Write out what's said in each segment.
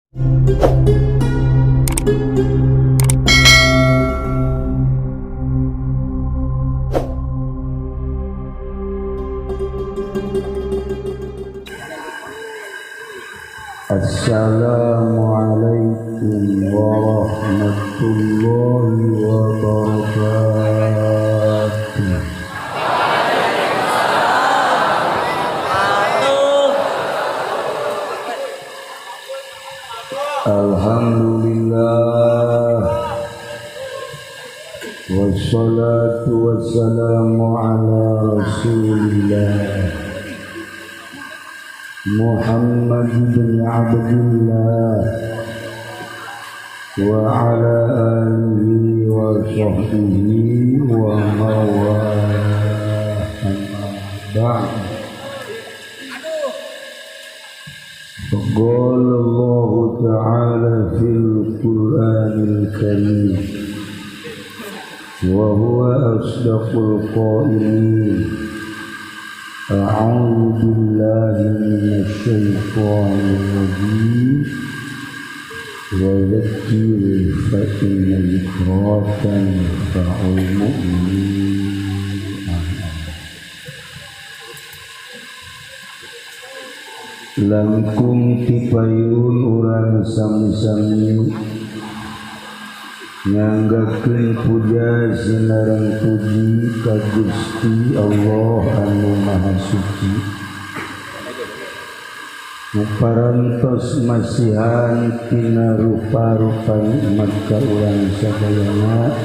Assalamualaikum warahmatullahi wabarakatuh. Alhamdulillah, wassalatu wassalamu ala rasulillah Muhammad bin Abdullah wa ala alihi wa sahbihi wa mawalah, amma ba'd. Qala Allah ta'ala fil Qur'anil Karim wa huwa asdaqul qailin. A'udzu billahi minasy syaithanir rajim. Wa dzakir fa inna dzikra tanfa'ul mu'minin. Langkung tipayun urang sami-sami nganggakeun puja sinareng puji ka Gusti Allah anu Maha Suci, muparantos masihan tina rupa-rupa nikmat ka urang sadayana,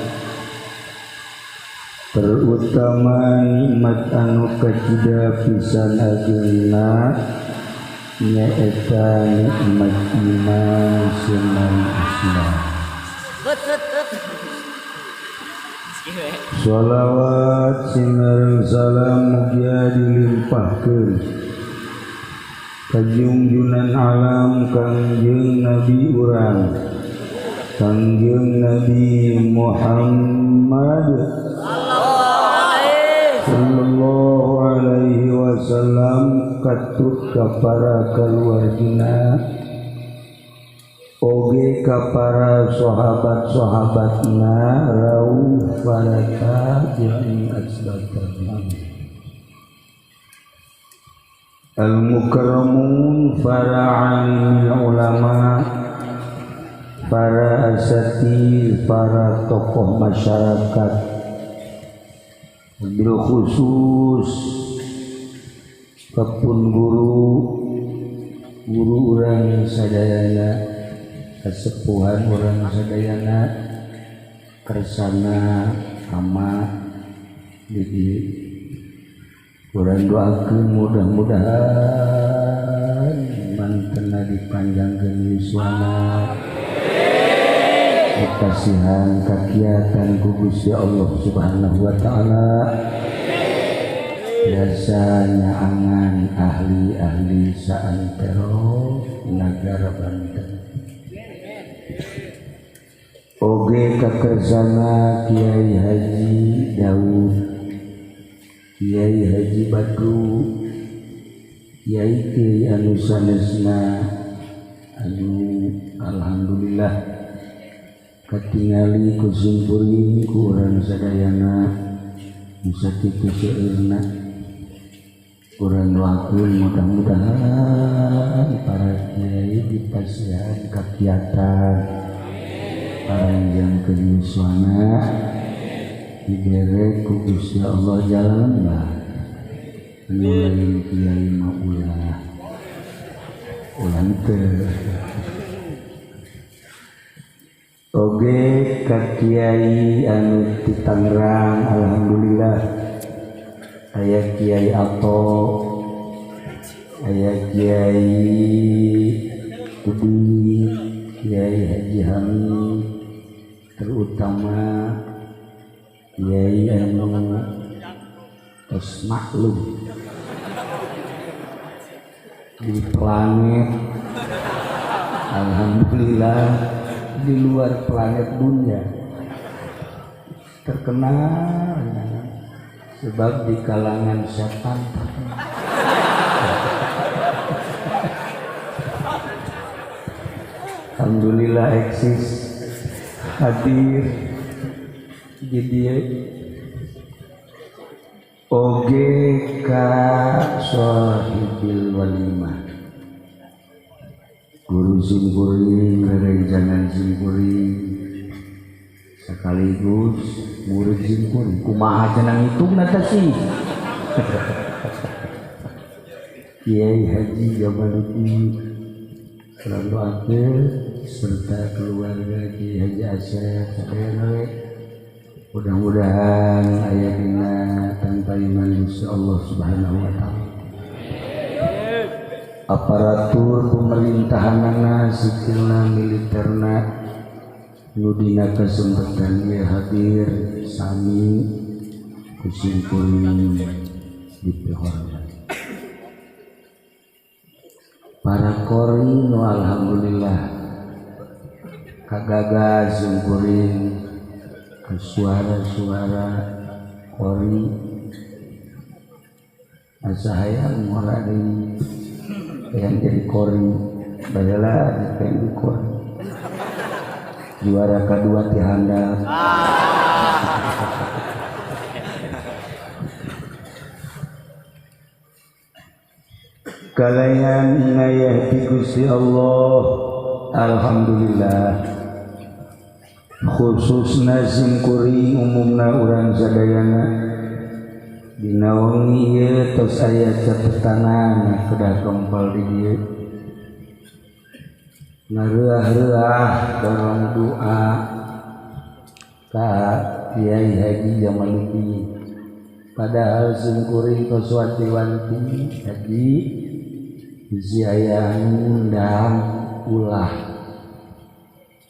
terutama nikmat anu kacida pisan ageuna nyaeta nikmat iman sunnah Islam. Sholawat sinareng salam mugia dilimpahkeun ka junjunan alam Kangjeng Nabi urang, Kangjeng Nabi Muhammad sallallahu alaihi wasallam, katut ka para kaluargina oge ka para sahabat-sahabatna rauh baraka jeung asbatabna. Al-mukarramun, para alim ulama, para asatidz, para tokoh masyarakat, bil khusus kepun guru urang sadayana, kasepuhan urang sadayana kersana ama. Jadi urang doakeun mudah-mudahan mantena dipanjangkeun yuswana, kasihan kakiatan ku Gusti Allah Subhanahu wa taala. Biasanya angan ahli-ahli saantero nagara Banten. Oge kakersana Kiai Haji Daud, Kiai Haji Badru, Kiai Kiai anu sanesna anu alhamdulillah katingali ku simpuring ku urang sadayana bisa kitu seueurna. Urang doakeun mudah-mudahan para kiai dipasihan kakiatan, paranjangkeun yuswana, dibere ku Gusti Allah jalanna. Anu lain kiai mah ulah teu. Oge ka kiai anu ti Tangerang alhamdulillah aya Kiai Ato, aya Kiai Budi, Kiai Haji Hamid, terutama Kiai anu tos maklum di planet alhamdulillah di luar planet dunia terkenal sebab di kalangan setan Alhamdulillah eksis hadir jadi oge ka sahibil walimah guru simkuring rerencangan simkuring sekaligus murid simkuring kumaha cenah hitung nata sih Kiai Haji Jamaluddin selalu ada serta keluarga Kiai Haji Asyaf sadaya mudah-mudahan aya dina tanpa iman Gusti Allah Subhanahu wa taala. Aparatur pemerintahanana sikilna militerna nu dina kesempatan ieu hadir sami kusimkuring dipihormat. Para kori nu alhamdulillah kagagas simkuring ke suara-suara kori asa hayang mulai yang jadi kori bayalah di kori juara kedua ti handap kalayan inayah di Gusti Allah alhamdulillah khususna simkuring umumna urang sadayana dina wengi ieu tos aya catetanan kedah kempal di dieu nareuah-reuah dorong doa ka Kiai Haji Jamaluddin padahal simkuring tos wanti-wanti haji bisi aya ngundang ulah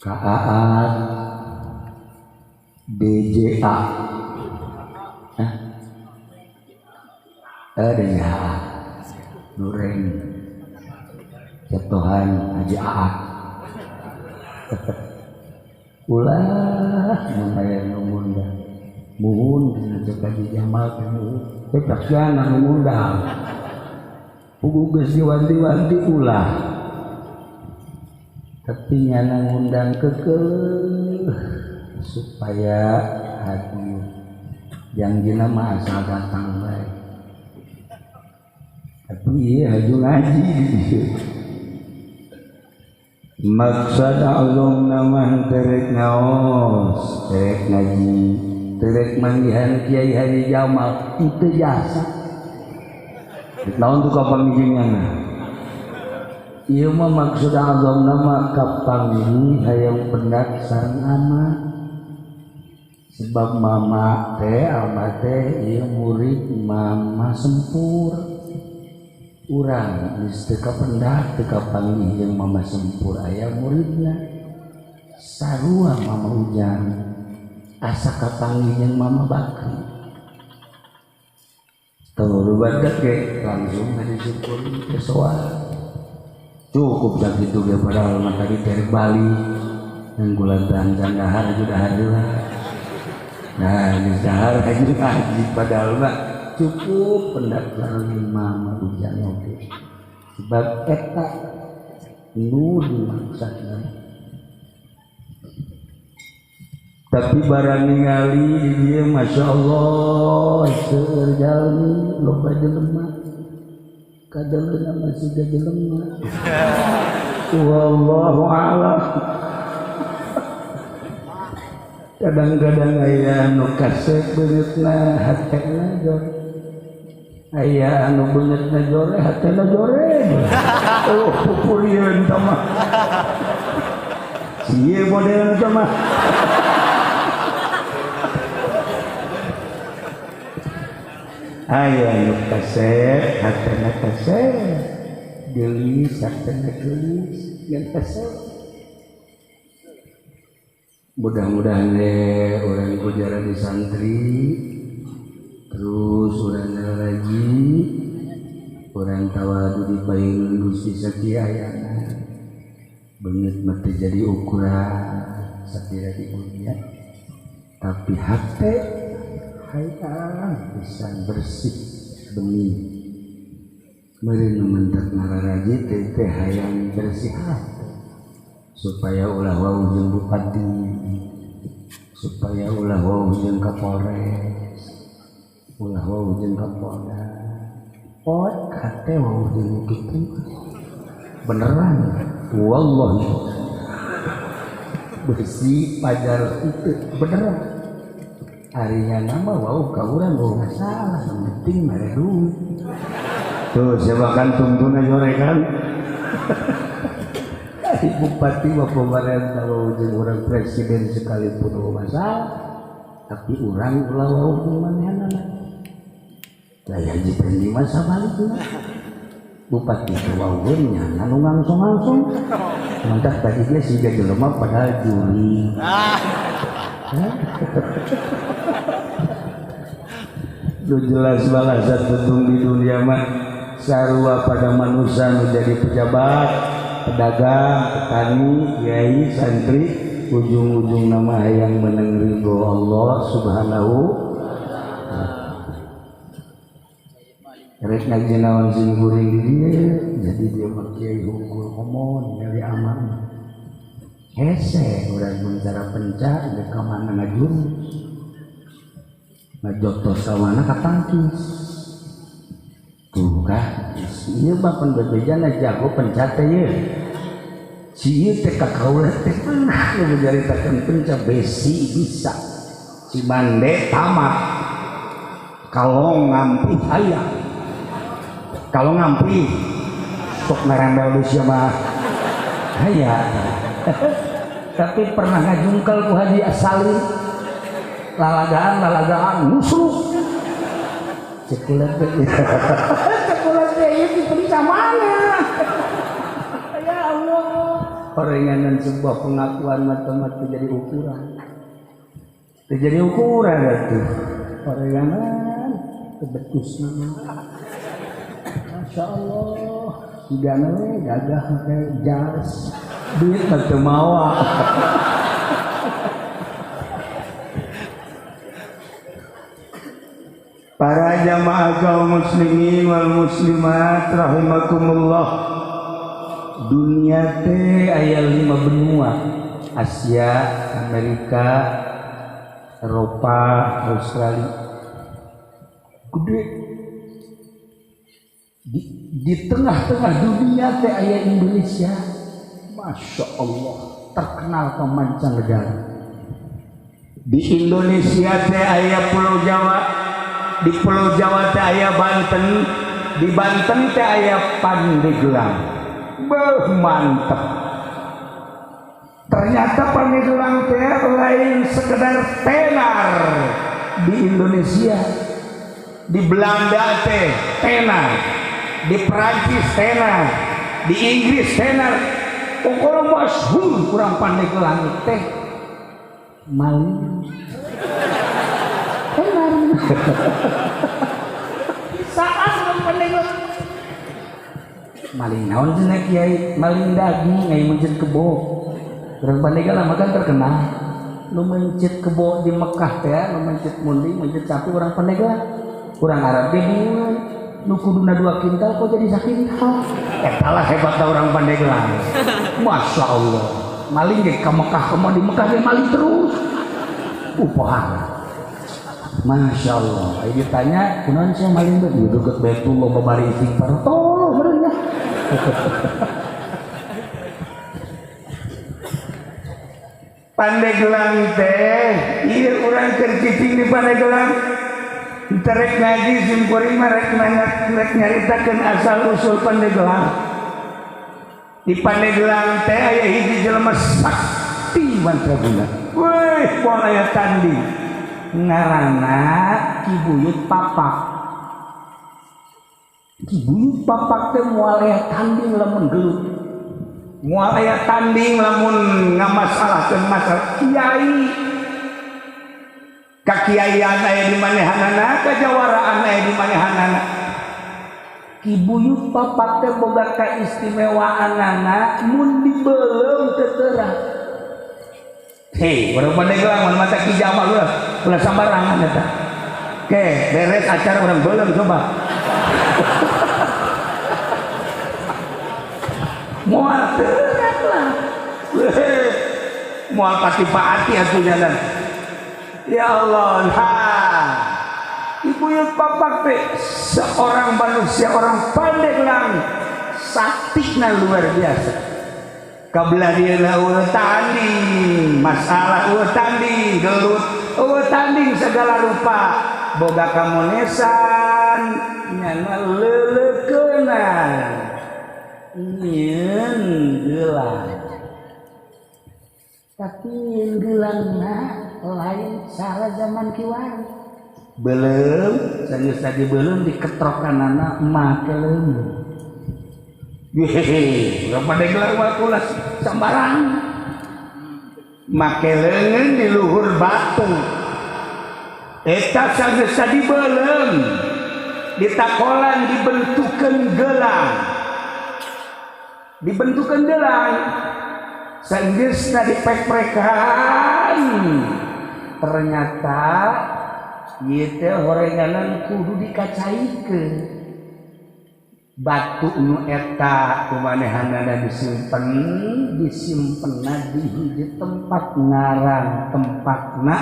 ka Aat BJA ada ya Nureng jatuhan Haji Aat ulah lumayan ngundang muhun cek Haji Jamal cek siana ngundang geus diwanti-wanti ulah tapi nyana ngundang kekeh supaya hadir yang dina mah asal datang bae tapi ieu haju ngaji maksud Allah namah terek ngaos terek ngaji terek manggihan Kiai Haji Jamal itu jasa naon tuh kapanggihanna ieu mah maksud Allah nama kapanggi hayang pendak sareng ama sebab mama teh ama teh ieu murid mama sempur urang geus teu kapendak teu kapanggi jeung mama sempur aya muridna sarua mama Ujang asa kapanggi jeung mama Bakri tahu badak ke langsung dari syukur ke soal cukup dah gitu dia padahal tadi dari Bali dan gulatan dan dahar juga hadilah nah di dahar aja ngaji padahal mah cukup pendaftaran mama Ujang oke sebab eta nu dimaksudna tapi barang ningali di dia Masya Allah seueur jalmi loba jelema kadaleuna masih jelema wallahu a'lam kadang-kadang aya anu kasep beungeutna hatena jore aya anu beungeutna jore hatena jore oh pupurieun tah mah ieu model tah mah aya nu kasep hatena kasep gelis hatena gelis yang kasep mudah-mudahan orang kujara di santri terus orang lagi orang tawadu di payung Gusti Satyayana beungeut mah jadi ukuran satira di dunia tapi hate hayang pisan bersih bening meureun mentak nararaji teh hayang bersih hati supaya ulah wau jeung bupati, supaya ulah wau jeung Kapolres, ulah wau jeung Kapolda. Oh, kate wau jeung kitu. Beneran, wallahi. Bersih pajar itu beneran. Harinya nama wau ka urang go masalah, penting mah duit. Tuh, siapa kan tungtuna nyorekan. Bupati mah pemerintah wau jeung urang presiden sekalipun masalah, tapi urang ulah wau jeung manehna. Daya jipendi mah sabalikna. Bupati waueun nya anu langsung mantap tadi dia siga jelema padahal juri. Lu jelas balasan tentung di dunia mah sarua pada manusia menjadi pejabat, pedagang, petani, kiai, santri, ujung-ujung nama yang menang ridho Allah Subhanahu. Rek ngaji naon sing guring dia, jadi dia makiai hukum ngomong dari aman. Hese urang mencara pencak dek ka mana ngajur. Ngajotos ka mana ka tangkis. Tuh kah, ieu mah penbebejana jago pencak teh ye. Si ieu teh ka kaula teh pernah nu menjaritakeun pencak besi bisa. Si mande tamat. Kalau ngampi aya. Kalau ngampi sok ngerembel di siapa haya. Tapi pernah ngajungkel ku Haji Asalin lalagaan nusuk cekulat itu diperiksa mana. Ya Allah, orenganan sebuah pengakuan matematik jadi ukuran, jadi ukuran itu orenganan kebetus nama. Masya Allah, hidana gagah pakai jas, duit macam mawa. Para jamaah kaum muslimin wal muslimat rahimakumullah. Dunia teh aya 5 benua, Asia, Amerika, Eropa, Australia. Gede. Di tengah-tengah dunia teh aya Indonesia, masya Allah terkenal ke mancanegara. Di Indonesia teh aya Pulau Jawa, di Pulau Jawa teh aya Banten, di Banten teh aya Pandeglang. Beuh mantep. Ternyata Pandeglang teh lain sekedar tenar di Indonesia. Di Belanda teh tenar, di Perancis tenar, di Inggris tenar. Pokoknya masyhur kurang Pandeglang teh maling tenar. Saat kurang Pandeglang maling naon cenah kiai, maling daging ngai mencet kebo. Kurang Pandeglang mah kan terkenal. Nu mencet kebo di Mekah teh, nu mencet munding, mencet sapi orang Pandeglang. Kurang Arab ge bingung. Nu kuduna 2 kintal kok jadi sakintal. Eta lah hebatna orang Pandeglang. Masya Allah. Maling ge ka Mekah, di Mekah ge maling terus. Pohara. Masya Allah. Ayo ditanya, kunaon sia maling teh? Di deket Baitullah babari istighfar. Tolong benernya. Pandeglang teh, ieu urang keur cicing di Pandeglang. Kita rek ngaji sim kuring mah rek nyaritakeun asal usul Pandeglang. Di Pandeglang teh aya hiji jelema sakti mantraguna. Weh, poal aya tanding. Ngaranna Ki Buyut Papak. Ki Buyut Papak teh moal aya tanding lamun gelut. Moal aya tanding lamun ngamasalahkeun masalah kiai. Kakiaian aya di manehanana, kajawaraan aya di manehanana. Ki Buyut Papak teh boga kaistimewaanana mun dibeuleuh teu teurah. Hei, urang Pandeglang mun mata Ki Jamal ulah sambarangan eta. Oke, beres acara urang beuleuh coba. Moal teurat lah. Moal pati-pati atunya dan ya Allah. Nah, ibu yut papak teh seorang manusia orang Pandeglang saktina luar biasa. Kabelah dia lah tanding masalah tanding gelut tanding segala rupa boga kamonesan nyana lelekenan nyen gelang tapi nyen gelangna lain salah zaman kiwari belum serius tadi belum diketrokan anak emak kelem hehehe udah pada gelar wakulas sambarang make leungeun di luhur batu eta sageus tadi belum ditakolan dibentukeun gelang sageusna dipek-pekan ternyata ieu teh horenganan kudu dikacaikeun batu nu eta kumanehanana disimpenna di hiji tempat ngaran tempatna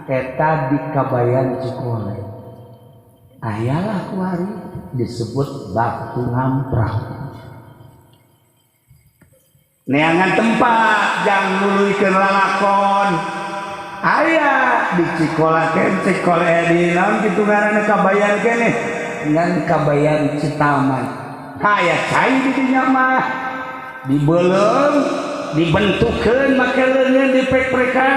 eta di Kabayan Cikole ayalah kuari disebut batu ngamprak neangan tempat jang nuluykeun lalakon aya di Cikolaken Cikole di naon kitu ngaranna Kabayan keneh dengan Kabayan Citaman kayak cai di dinya mah dibeleng dibentukeun make leungeun dipek-pekan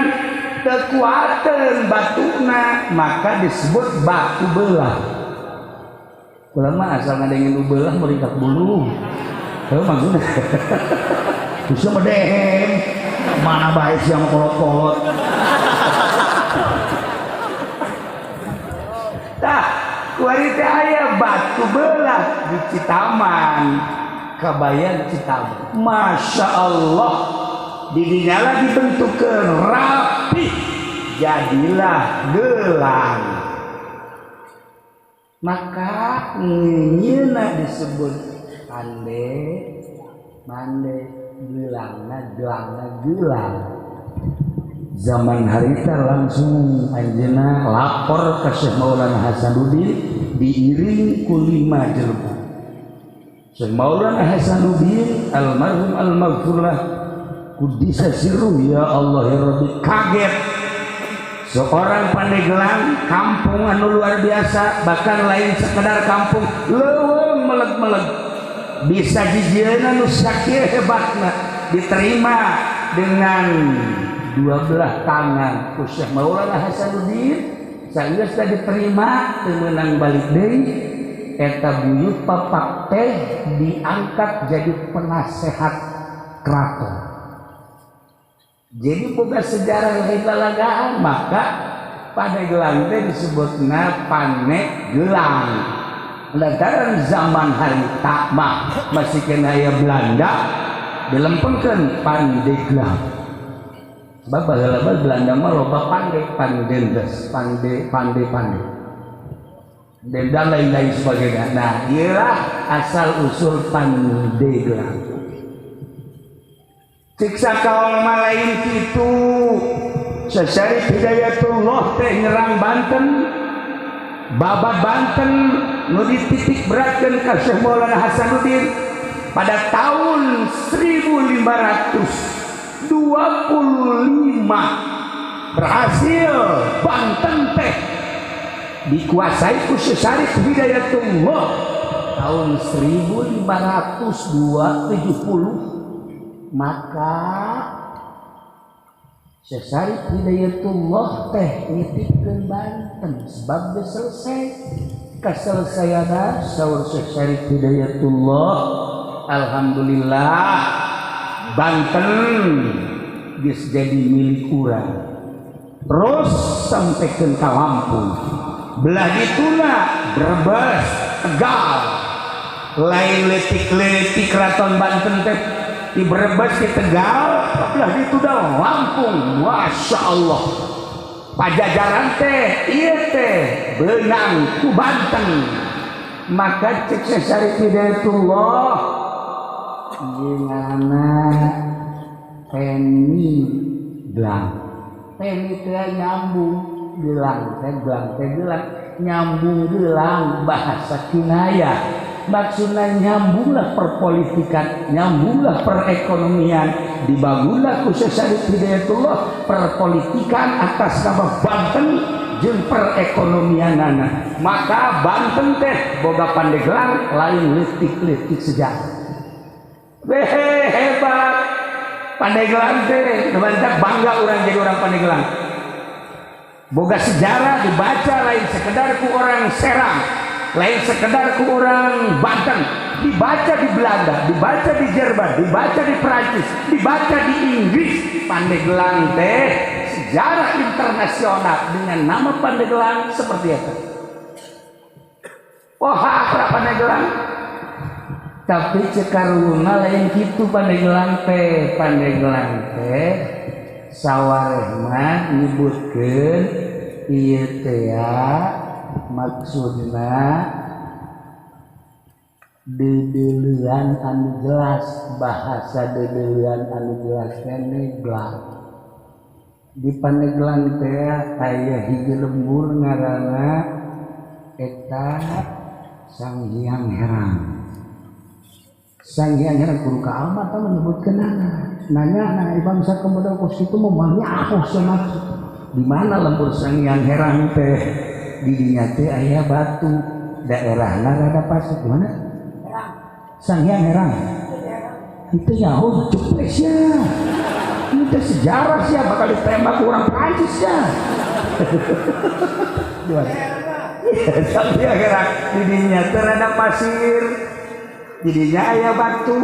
teu kuateun batuna maka disebut batu belah ulah mah asal ngadengin nu belah meringkak bulu heuh maksudna bisa medehem mana bae siang kolot-kolot tah kuari teh aya batu belah di Citaman Kabayan Citaman Masya Allah didinya lagi bentukeun rapi jadilah gelang maka nyeuna disebut mande gelangna gelang zaman harita langsung anjeunna lapor ka Syekh Maulana Hasanuddin diiring ku 5 jelema. Syekh Maulana Hasanuddin almarhum al-maghfurlah kuddisa sirruh ya Allah ya Rabbi kaget seorang Pandeglang kampung anu luar biasa bahkan lain sekedar kampung leuweung meleg-meleg bisa jijieuna nu sakieu hebatna diterima dengan 12 tangan ku Syekh Maulana Hasanuddin sageus diterima teu meunang balik deui eta buyut papak teh diangkat jadi penasehat keraton jadi boga sejarah lain lalagaan maka Pandeglang teh disebutna Paneglang lantaran zaman harita mah masih kena aya Belanda dilempengkeun Pandeglang sebab baheula Belanda mah loba pandendes pande denda lain-lain sebagainya nah ielah asal usul Pandeglang siksa kaul mah lain kitu Syekh Hidayatullah teh nyerang Banten babat Banten nu dititik beratkeun ka Syekh Maulana Hasanuddin pada tahun 1525 berhasil Banten teh dikuasai ku Syekh Hidayatullah tahun 1570 maka Syekh Hidayatullah teh nitipkeun Banten sebab geus selesai kaselesaiana saur Syekh Hidayatullah alhamdulillah Banten geus jadi milik urang terus sampekeun ka Lampung belah dituna Brebes Tegal lain letik-letik keraton Banten teh di Brebes di Tegal belah dituna Lampung Masya Allah Pajajaran teh ieu teh beunang ku Banten maka cek Syekh Hidayatullah gimana peniglang. Peni teh nyambung, gelang teh gelang nyambung gelang bahasa kinaya. Maksudnya nyambunglah perpolitikan, nyambunglah perekonomian, dibangunlah khususnya Hidayatullah perpolitikan atas nama Banten jeung perekonomianana. Maka Banten teh boga Pandeglang lain leutik-leutik sejarah. Hebat Pandeglang teh, kebantak bangga orang jadi orang Pandeglang. Boga sejarah dibaca lain sekedar ku orang Serang, lain sekedar ku orang Banten, dibaca di Belanda, dibaca di Jerman, dibaca di Perancis, dibaca di Inggris. Pandeglang teh sejarah internasional dengan nama Pandeglang seperti itu. Wah, apa Pandeglang? Tapi cekaruna lain kitu Pandeglang teh. Pandeglang teh sawareh mah nyebutkeun ieu teh maksudna dedeleuan anu jelas, bahasa dedeleuan anu jelas Pandeglang. Di Pandeglang teh aya hiji lembur ngaranna eta Sang Hyang Herang. Sang Hyang Herang kudu ka almat menyebutkeun nanya bangsa kemudian kos itu memangnya aku semaksud di mana lembur Sang Hyang Herang teh di dinya teh aya batu daerahna rada pasir di mana Sang Hyang Herang itu nyaho jepres ya itu sejarah sih bakal ditembak orang Prancis ya. Sang Hyang Herang di dinya teh rada pasir, jadinya aya batu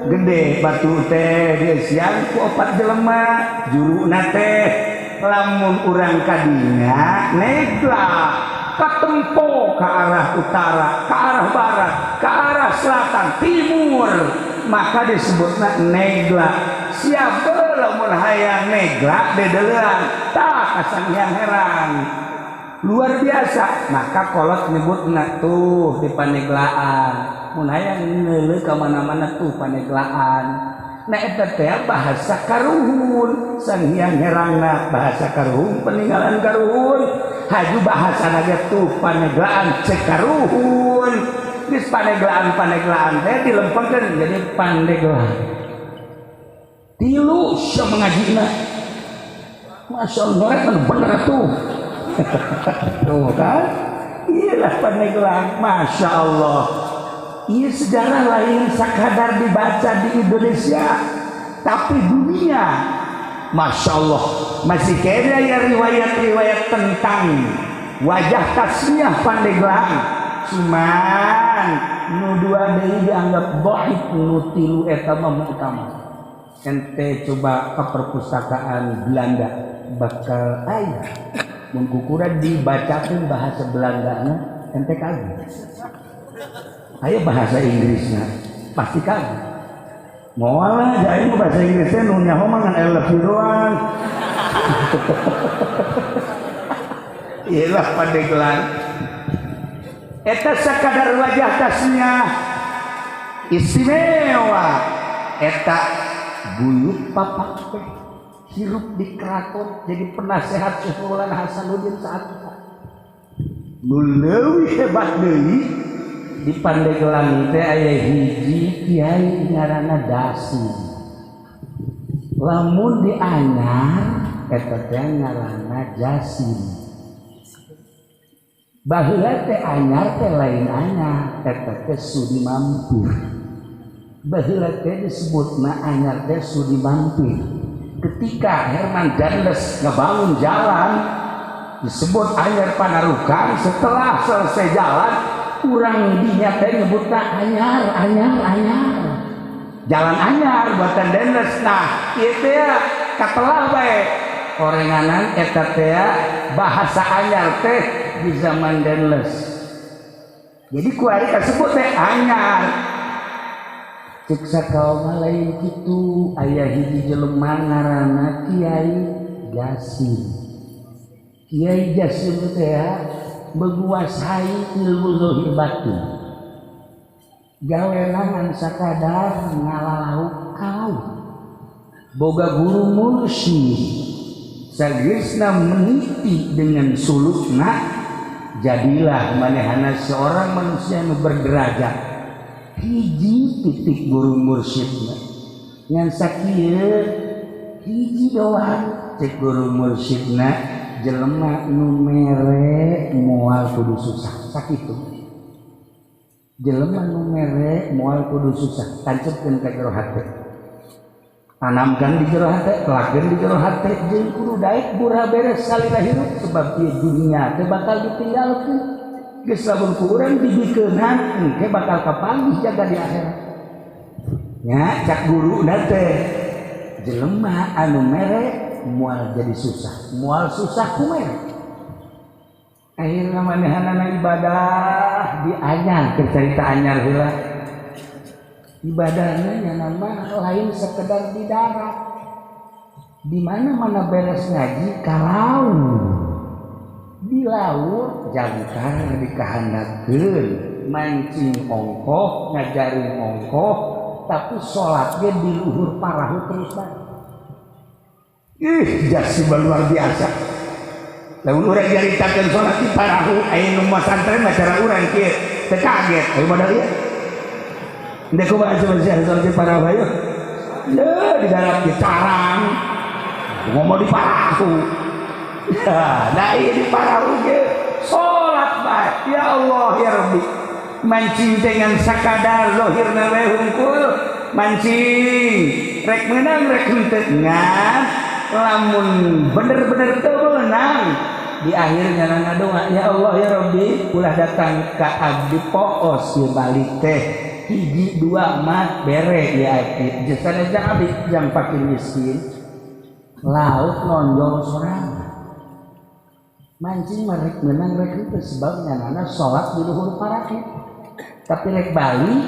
gede, batu teh diesian ku 4 jelema, juruna teh lamun urang kadinya negla katempo ke arah utara, ke arah barat, ke arah selatan, timur, maka disebutna negla. Siapa lamun hayang negla dedeleuan tah ka Sang Hyang Herang. Luar biasa. Maka kolot nyebutna tuh di Paneglaan. Mun hayang neuleuh ka mana-mana tuh Paneglaan. Nah eta teh bahasa karuhun. Sang Hyang Herangna bahasa karuhun, peninggalan karuhun. Haju bahasa ge tuh Paneglaan cekaruhun. Geus Paneglaan teh dilempengkeun jadi Pandeglang. Tilu sia mangajina. Masya Allah bener tuh. Tuh kan? Iyalah Pandeglang, Masya Allah. Iya sejarah lain sekadar dibaca di Indonesia, tapi dunia, Masya Allah, masih kena ya riwayat-riwayat tentang wajah tasmiyah Pandeglang. Cuman nu dua deui dianggap dhaif, nu tilu eta mah utama. Ente coba ke perpustakaan Belanda bakal aya mun kukuran dibacakeun bahasa Belandana ente kaget. Aya bahasa Inggrisnya pasti kaget. Moal aja ini bahasa Inggrisnya nu nyaho mah ngan I love you doang. Iyalah Pandeglang. Eta sakadar wajah tasnya istimewa. Eta buyut papak teh hirup di keraton jadi penasehat Syekh Maulana Hasanuddin saat itu. Nu leuwih hebat deui di Pandeglang teh aya hiji kiai ngaranna Dasi. Lamun di anyar eta teh ngaranna Jasim. Baheula teh anyar teh lain anyar, eta teh Sudi Mampir. Baheula teh disebutna anyar teh Sudi Mampir. Ketika Herman Darles ngebangun jalan disebut anyar Panarukan, setelah selesai jalan urang dinya teh nyebutna anyar. Jalan anyar buatan Darles. Nah, ieu teh katelah bae orenganan eta teh bahasa anyar teh di zaman Darles. Jadi kuari kasebut teh anyar. Cek sakaoma lain kitu aya hiji jelema ngaranna Kiai Jasim. Kiai Jasim teh menguasai ilmu zahir batin. Gawelangan sakadar ngalalau kau. boga guru mursyid sageusna meniti dengan sulukna, jadilah manehana seorang manusia nu berderajat. Hiji titik guru mursyidna ngan sakieu hiji doang cek guru mursyidna, jelema nu mere moal kudu susah sakitu. Jelema nu mere moal kudu susah, tancepkeun ka jero hate, tanamkan di jero hate, kelakkeun di jero hate, jeung kudu daek bura beres salira hirup, sebab ieu dunia teh bakal ditinggalkeun. Geus lamun ku urang dibikeunhan engke bakal kapanggih jaga di akhirat. Nya cak guruna teh jelema anu mere moal jadi susah, moal susah ku mere. Akhirna manehanana ibadah dianyar, cerita anyar heula. Ibadahnya nya nama lain sekedar di darat. Di mana-mana beres ngaji ka laut. Di laut jangkar dikahandapkeun mancing ongkoh, ngajarin ongkoh, tapi sholat ge di luhur parahu terus bae. Jasibal luar biasa. Lamun urang nyaritakeun sholat di parahu, aya nu masantren cara urang kieu teu kaget, ayo modal ieu. Ndek kumaha coba sholat di parahu ayo. Di darat di carang. Ngomong di parahu. Nah ieu di parahu ge sholat bae. Ya Allah ya Rabbi. Mancing dengan sakadar zahirna we hungkul, mancing rek meunang rek henteu ngan lamun bener-bener teu meunang di akhirnya nana doa, ya Allah ya Rabbi ulah datang ka abdi poos ieu balik teh hiji dua mah bere ya abdi jasana jang abdi jang fakir miskin laut nonjol sorangan mancing rek meunang rek henteu sebab nyanana salat di luhur parahu tapi rek bali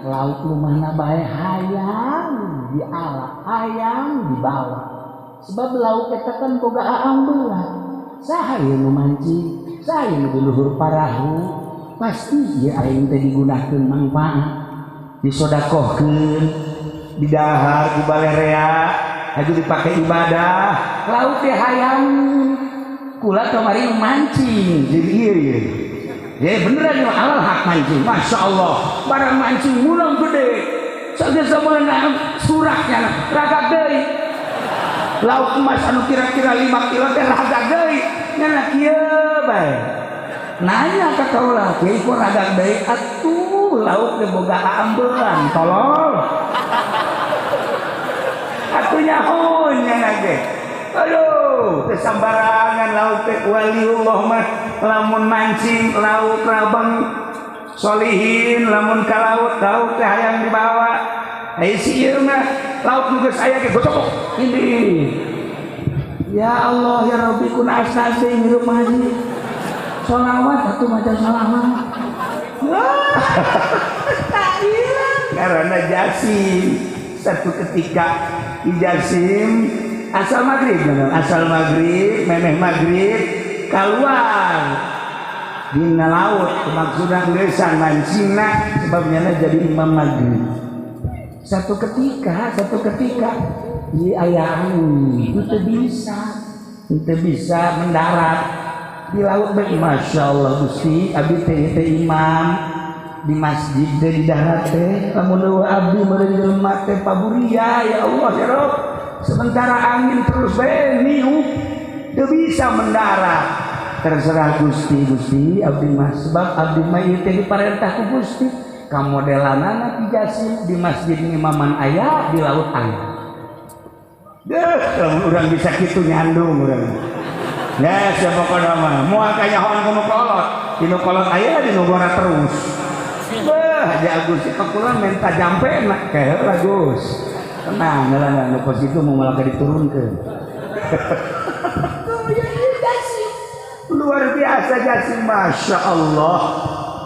laut lumahna bae hayang di ala hayang di bawah sebab laut eta kan boga aambeula. Saha ieu nu mancing, saha nu di luhur parahu, pasti ieu aing teh digunakeun mangpaat, disodakohkeun, didahar, dibalerea, aju dipake ibadah, laut teh hayang kula kamari mancing, jadi ieu. Ya beneran ieu halal hak mancing, masya Allah, barang mancing mulang gede, sagesa meunang suraknya ragak deui. Laut emas anu kira-kira 5 kilo teh ragak deui nya kieu bae nanya ka kaula kieu kok ragak deui atuh laut teh boga aambelan tolol atuh nyahoon nya ge aduh teu sambarangan laut teh waliullah mah lamun mancing laut rabang solihin lamun ka laut teh hayang dibawa ai si ieu mah laut nu geus aya ge gocok ini. Ya Allah ya Rabbi kun asasi hirup haji. Sholawat atuh maca sholawat. Karena Jasim satu ketika di Jasim asal maghrib memeh maghrib keluar dina laut maksudna geusang mancingna sebabnya jadi imam maghrib. Satu ketika di ayah itu bisa mendarat di laut baik masya Allah Gusti abdi teh imam di masjid teh di darat teh lamun abdi meureun jelema teh paburia ya Allah ya Rabb sementara angin terus bae niup teu bisa mendarat terserah Gusti abdi mah sebab abdi mah ieu teh diparentah ku Gusti kamodelanana di Jasim di masjid imaman aya di laut aya. Kalau urang bisa kitu nyandung urang. Nah, siapa kodama moal kanyahoan kuno kolot. Dinu kolot aya di nugora terus. Haja Agus ka kula menta jampe na kae Agus. Tenang ngalah nu pos itu mau malah diturunkeun. Luar biasa Jasim masya Allah.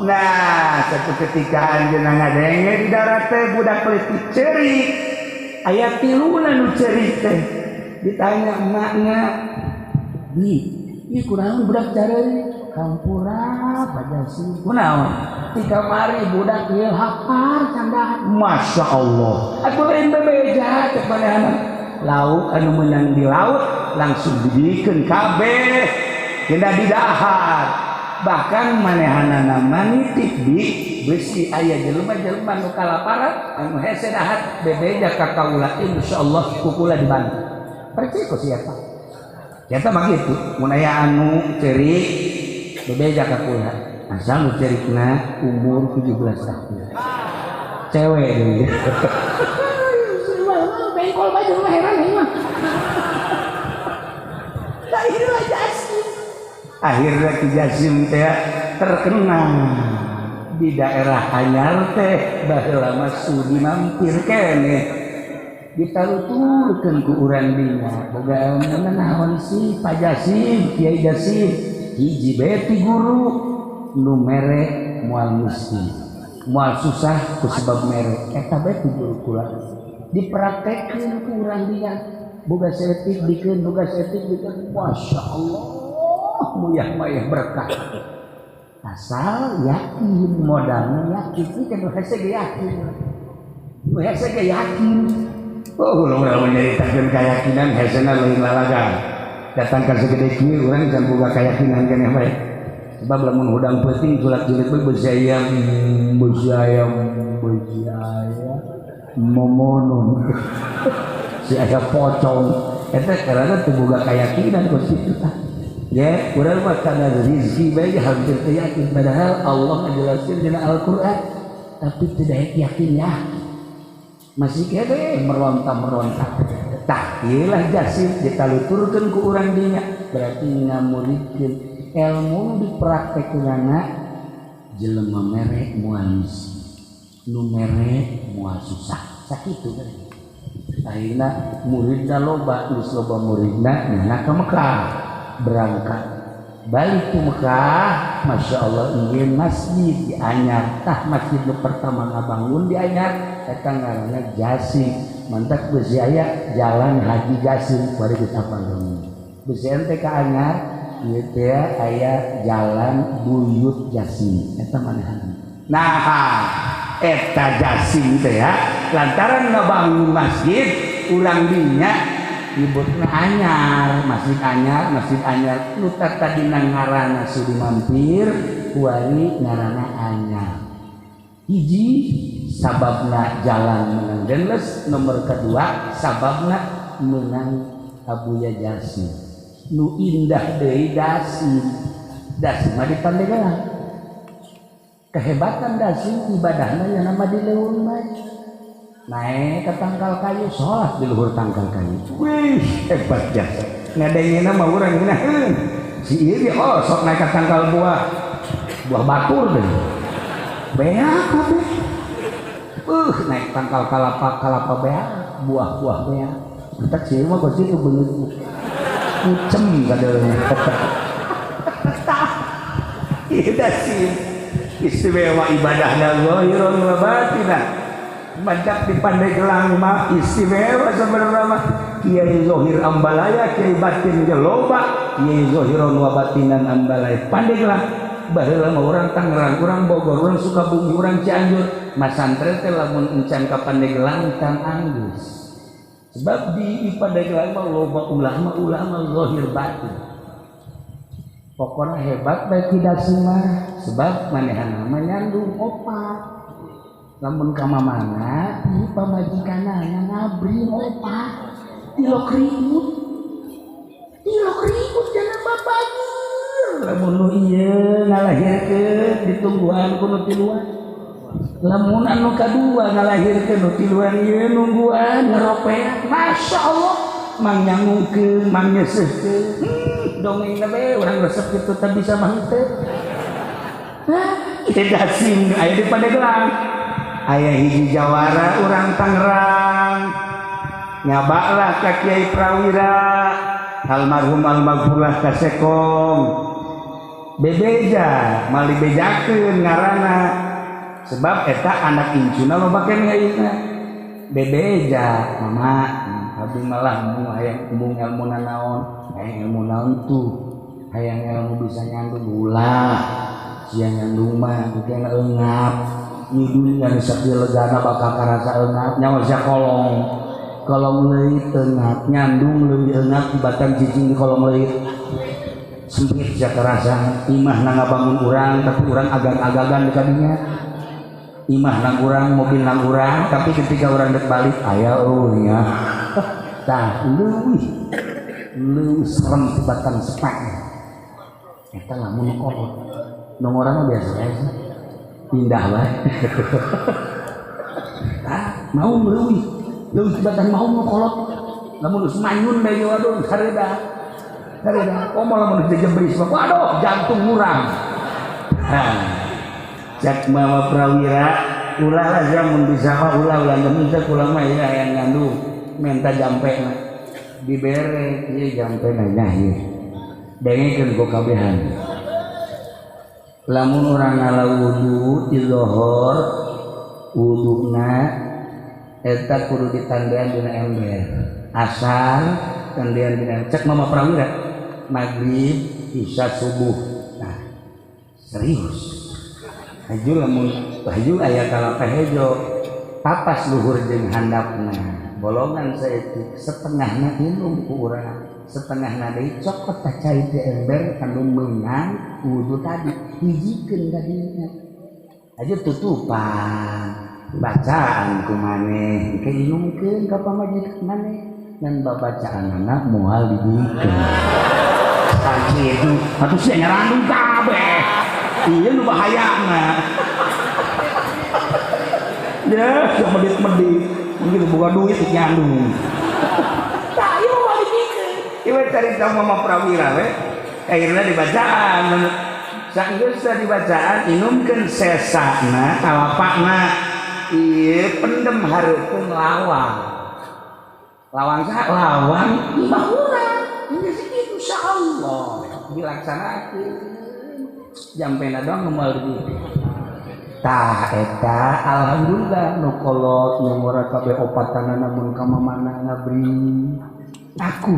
Nah, satu ketika anjeunna ngadenge di darat teh budak peuletik ceurik. Aya tiluna nu ceurik teh. Ditanya emakna, "Bi, ieu kunaon budak careurik?" "Kampura, Pak Jasim." "Kunaon?" "Di kamari budak ieu hafal candahan." Masya Allah. Atuh lain bebeja cek manehna. lauk anu menang di laut langsung dibikeun kabeh kena di dahar. Bahkan manehanana manitip di besi aya jelema-jelema nu kalaparan anu hese dahar bebeja ka kaula insyaallah kukula dibantu. Percaya ku siapa? Eta mah kitu, mun aya anu ceurik bebeja ka kula. Asal nu ceurikna umur 17 tahun. Cewek deui. Bengkol baju mah heran ieu mah. Lahirlah Jasim. Akhirnya Ki Jasim teh terkenal di daerah anyar teh baheula mah sudi mampir keneh. Ditaruturkeun ku urang dinya boga naon si Pak Jasim, Kiai Jasim, hiji beti guru nu mere moal miskin, moal susah ku sebab mere eta beti guru kula. Dipraktekkeun ku urang dinya boga setik dikeun, boga setik dikeun, masyaallah muyah-muyah berkah. Asal yakin modalna yakin iki kan hese ge yakin. Hese ge yakin. Oh, ulah menyeritakeun keyakinan hesena leuwih lalagan. Datang ka segede kieu urang can boga keyakinan keneh bae. Sebab lamun hudang peuting sulak cilik we beusayam momono. Si aya pocong eta karana teu boga keyakinan ku kitu tah. Ya, urang mah kana rezeki bae hampir teu yakin padahal Allah ngajelaskeun dina Al-Qur'an tapi tidak yakin ya. Masih kene meronta-meronta. Tah ieu lah Jasim ditaluturkeun ku urang dinya berarti ngamuridkeun ilmu dipraktekeunana jelema mere moal miskin nu mere moal susah sakitu kan. Akhirna muridna loba geus loba muridna nyana ka Mekah berangkat balik ke Mekah. Masya Allah ingin masjid di Anyar tah masjid nu pertama ngabangun di Anyar eta ngaranna Jasim. Mantak beusi aya jalan Haji Jasim bari geus apal dong. Beusi ente ka Anyar ieu teh aya jalan Buyut Jasim eta manahan. Nah eta Jasim teh ya lantaran ngabangun masjid urang dinya nyebutna Anyar, Masjid Anyar nu tadi ngaranna sudi mampir kuari ngaranna Anyar. Hiji sababna jalan menang denles, nomor kedua sababna menang Abuya Jasim. Nu indah deui Dasim. Dasim mah di Pandeglang. Kehebatan Dasim ibadahna nya nama di leuweung mah. Naik ke tangkal kayu sholat di luhur tangkal kayu. Wih hebat jasa ngadengina mah urang geunaheun si ieu ge sok naik ke tangkal buah batur deh beak kabeh naik tangkal kalapa beak buah beak entek si mah kos itu beungeut kucem kadeung ieu da si istimewa ibadahna zahirun wa batinan. Badak di Pandeglang mah istimewa sebenarnya mah Kiai Zohir Ambalaya, Kiai Batin Jeloba, Kiai Zohiron wa Batinan Ambalaya Pandeglang. Baheula mah urang Tangerang, urang Bogor, urang Sukabumi, urang Cianjur, masantren teh lamun encan ka Pandeglang tang anggus. Sebab di Pandeglang mah loba ulama Zohir Batin. Pokona hebat bae Ki Dasim mah sebab manehanna mah nyandung opat. Lamun ka mamana ieu pamajikanana ngabri opat tilok ribut jangan bapaknya. Lamun nu ieu ngalahirkeun ditungguan ku nu tiluan. Lamun anu kadua ngalahirkeun nu tiluan ieu nungguan ngeropea. Masyaallah mang nyangungkeun mang nyeseuhkeun. Dongengna bae urang resep kitu teh bisa mah teu. Ieu Dasim aya di Pandeglang. Aya hiji jawara urang Tangerang nyabaklah ka Kiai Prawira almarhum almaghfurlah ka Sekong bebeja mali bejakeun ngaranna sebab eta anak incuna loba keneh ayeuna bebeja mama abdi malah hayang ilmu naon hayang ilmu naon tuh hayang ilmu bisa nyandung ulah sia nyandung mah kena eungap nyidunya sakti legana bakal karasa eungap nyawa sia kolong kolong leuit eungat nyandung leuwih eungat tibatan cicing di kolong leuit sempit sia kerasa imah na ngabangun urang tapi urang agak-agagan di kadinya imah nang urang mobil nang urang tapi ketika urang dek balik aya nya tah leuwih serem tibatan sepak eta lamun kolot nong urang biasa aja indah wae mau leuwih tibatan mau kolot lamun geus manyun bae waduh kareda komo lamun dijebris waduh jantung murang cek mama prawira ulah lah jamun bisa mah ulah geus teh kula mah ya yang ngandung menta jampena dibere ieu jampena nya ieu dengekeun ku kabehan lamun urang ngala wudu di zuhur wuduna eta kudu ditandean dina ember asar tandean dina cek mama prawira maghrib isya subuh nah serius haju aya kalapeh hejo papas luhur jeung handapna bolongan saeutik setengahna minum ku urang setengahna deui cokot cai di ember kanu meunang wudu tadi hijikeun kadinya aja tutupan bacaan ku maneh keinumkeun ka pamajikan maneh ngan babacaanna moal dibikeun sakitu atuh sia nyarandung kabeh ieu nu bahayana ya sok medit-medit begitu buka duit nyandung tah ieu moal dibikeun ieu carita mama prawira we akhirna dibacaan saenggeus dibacaan inumkeun sesana kalapakna ieu pendem hareupeun lawang saha lawang imah urang geus kitu insyaallah dilaksanakeun jampena doang moal dieu tah eta alhamdulillah nu kolot nomor kabeh opatana namun ka mamana ngabri aku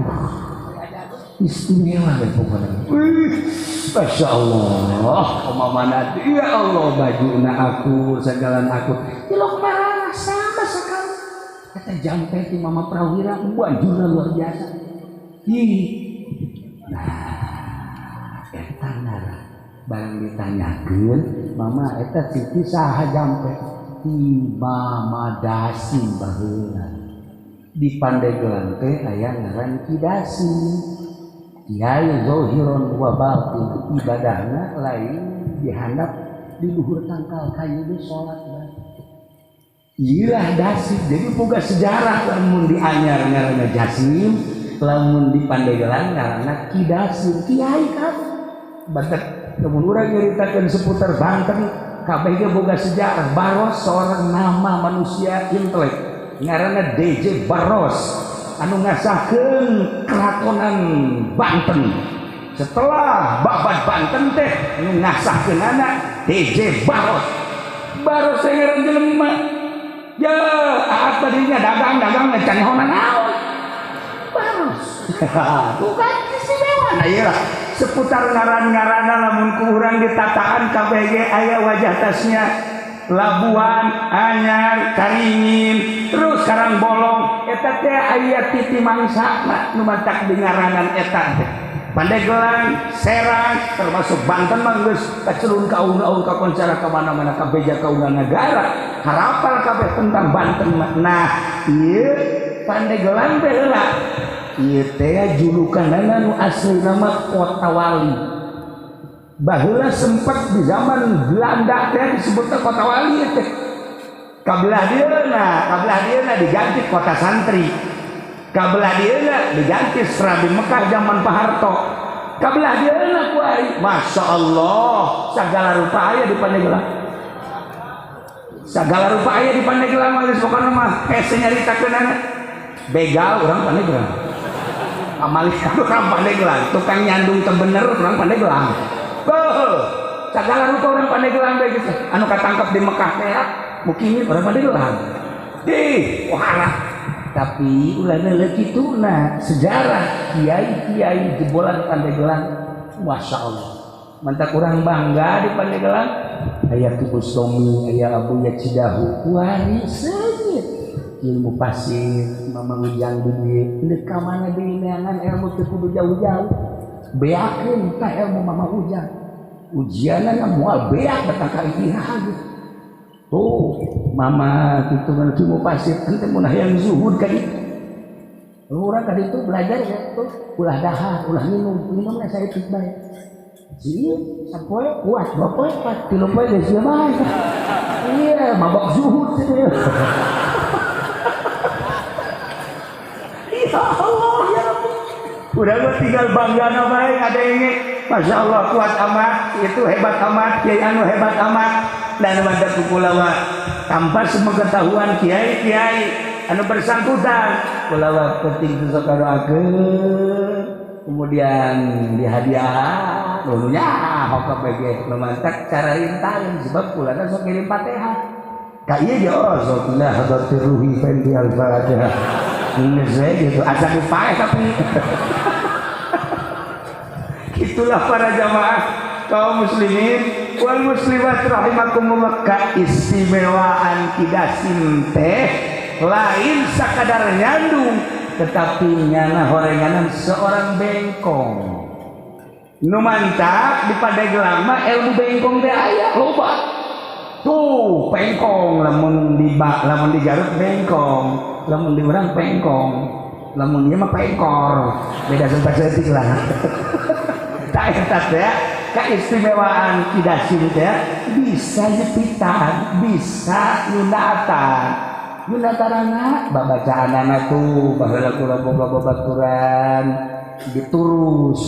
istimewa we pokona Masya Allah mamana ya Allah bajuna aku sagalan aku tilok marana sama sekali kata jampe ti mama prawira bajuna luar biasa nah eta nara barang ditanyakeun mama eta siti saha jampe mama dasi baheula di Pandeglang teh aya ngaran kidasi kiai zohiron wa batin ibadahna lain dihandap di luhur tangkal kayu di salat iyalah dasi jadi boga sejarah lamun di anyar ngaranna jasim lamun di Pandeglang ngaranna kidasi kiai kan batet lamun urang nyaritakeun seputar Banten kabeh ge boga sejarah Baros seorang nama manusia intelek ngaranna DJ Baros anu ngasahkeun kerakonan Banten setelah babat Banten teh anu ngasahkeun anak DJ Baros teh ngaran jelema ya aat tadinya dagang can hona naon Baros bukan istimewa nah ieu lah seputar ngaran-ngaranna lamun ku urang ditataan kabeh ge aya wajah tasnya Labuan, Anyar, Caringin, terus Karang Bolong, eta teh aya titi mangsana nu matak dingaranan eta teh. Pandeglang, Serang, termasuk Banten mah geus kacelun ka aun-aun ka koncara ka mana-mana ka beja ka negara. Harapal kabeh tentang Banten mah. Nah, ieu Pandeglang teh heula. Ieu teh julukanna nu asli nama Kota Wali. Baheula sempat di zaman Belanda teh disebutna Kota Wali teh. Kabelah dieuna diganti Kota Santri. Kabelah dieuna diganti Serabi Mekah zaman Pak Harto. Kabelah dieuna ku ari. Masya Allah, sagala rupa aya di Pandeglang. Sagala rupa aya di Pandeglang geus pokona mah hese nyaritakeunana. Begal urang Pandeglang. Amalia urang Pandeglang, tukang nyandung teu bener urang Pandeglang. Sagala rupa orang Pandeglang bae gitu. Anu katangkep di Mekah teh mukimi orang Pandeglang. Wah. Tapi ulah leuleuh kituna sejarah kiai-kiai jebolan Pandeglang. Masya Allah. Mantak urang bangga di Pandeglang. Aya Ki Bustomi, aya Abu Yacidahu, kuari seungit. ilmu pasir mama ujang di ini kamana di neangan ilmu teu kudu jauh-jauh beakeun ka ilmu mama ujang ujianna moal beak datang ka ijtihad tuh mama kitu mah ilmu pasir henteu mun hayang zuhud ka ditu urang ka ditu belajar ya tuh ulah dahar ulah minum saya itu bae sih sapoe kuat bapoe kuat 3 poe geus mah iya mabok zuhud ya Allah ya Rabbi udah gue tinggal bangga baik ada ini Masya Allah kuat amat itu hebat amat kiai anu hebat amat dan pada kukulawa tanpa semua ketahuan kiai anu bersangkutan kulawa penting itu doakeun kemudian dihadiah dulunya hokap bege memantak cara rintahin sebab kulana sok kirim Fatihah ka ieu ge sok lah hadratir ruhi fendi al-fatihah ini saya gitu asa dipae tapi itulah para jamaah kaum muslimin wal muslimat rahimakumullah keistimewaan kidasim teh lain sakadar nyandung tetapi nyana horenganan seorang bengkong nu mantap di Pandeglang mah ilmu bengkong teh aya loba tuh bengkong lamun di Garut bengkong lamun di urang pengkong lamun dia mah pengkor beda setik lah tak eta teh keistimewaan kidasim teh bisa nyepitan bisa nyundatanana babacaanana tuh baheula kula boga babaturan diturus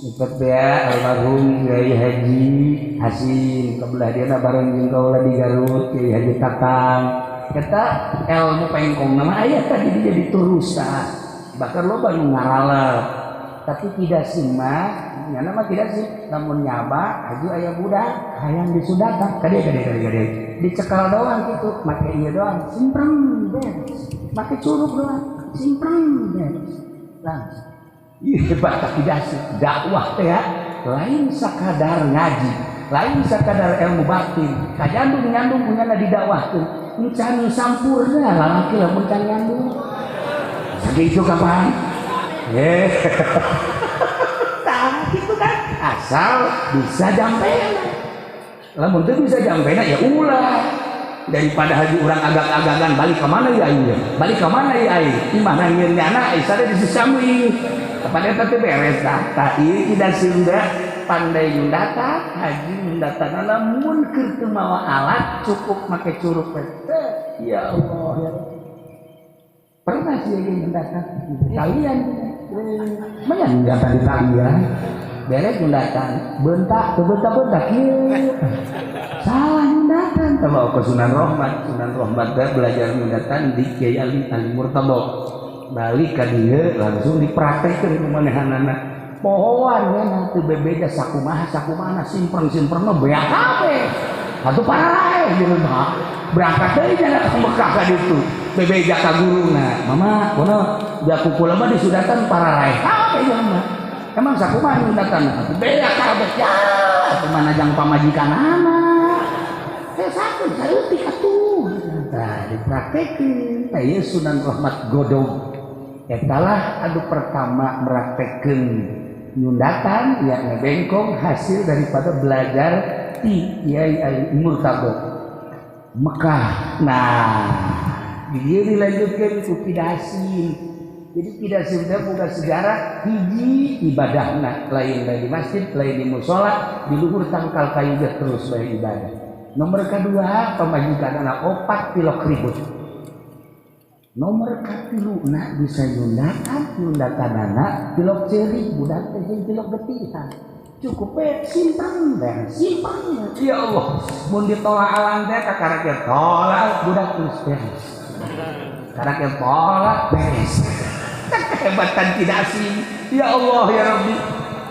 ikut ya almarhum Kiai Haji Hasim kebelah dia bareng jeung kaula di Garut Kiai Haji Tatang kita ilmu pengkong nama ayat tadi dia diturusan bahkan lo baru ngaralep tapi tidak simak ya nama tidak sih namun nyaba aju ayah budak hayang disudakan kade dicekal doang gitu make iya doang simpreng beres make curug doang simpreng beres langsung hebat tak tidak sih dakwah teh ya lain sakadar ngaji lain sakadar ilmu batin kajandung nyandung punya na didakwahkeun mencari sampurna lalaki lamun can nyandung sakitu kapan tah gitu kan asal bisa jampena lamun teu bisa jampena ya ulah daripada haji urang agak-agagan balik ke mana ya ieu balik ke mana ya ieu imah nangieun anak isada disesami kepada teh beres tah ieu tidak sunda pandai nyundata haji nyundata lamun keur teu mawa alat cukup make curug ya Allah ya pernah sih nyundata kalian mana nyundata di kalian beres nyundata bentak kieu salah nyundatan kalau ke Sunan Rohmat belajar nyundatan di Kiai Ali Murtado balik ka dieu langsung dipraktekkeun manehanana pohoan ya nanti bebeja sakumaha simpreng beak kabeh atuh parae di rumah berangkat deui jalan ka Mekah ka ditu bebeja ka guruna mama kuno da kukula mah disudatan parae kabeh mah emang sakumaha nyundatan atuh beak kabeh ya atuh manajang pamajikanana teh sakeun saeutik atuh tah dipraktekeun tah ieu Sunan Rohmat Godog etalah anu pertama meraktekeun nyundatan yakni bengkong hasil daripada belajar di Kiai Ali Murtado Mekah. Nah dia dilanjutkan ku kidasim jadi kidasim teh boga sejarah hiji ibadahna lain di masjid lain di musola di luhur tangkal kayu terus bae ibadah. Nomor kedua pamajikanana opat pilok ribut. Nomor katiluna bisa nyundatanana pilok ceri budak teh pilok getihan cukup simpang ya Allah mun ditolak alang teh ka karake tolak budak terus beres karake tolak beres kehebatan tidak sih ya Allah ya Rabbi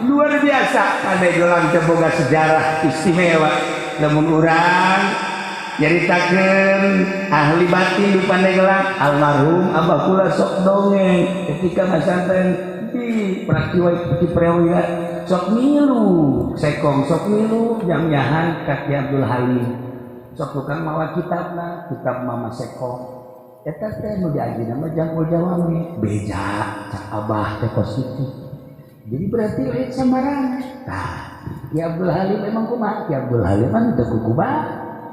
luar biasa Pandeglang teh boga sejarah istimewa lamun urang nyaritakeun ahli batin di Pandeglang almarhum Abah kula sok dongeng ketika masantren di prakiwai di prewiya sok milu sekong sok milu jamnyahan Kaki Abdul Halim sok tukang mawa kitab Mama Sekong eta teh nu diajina mah jangkul jawami beja cak abah teh positif. Jadi berarti lain samaran. Nah, Ki Abdul Halim memang kumaha? Ki Abdul Halim mah teu kukuba.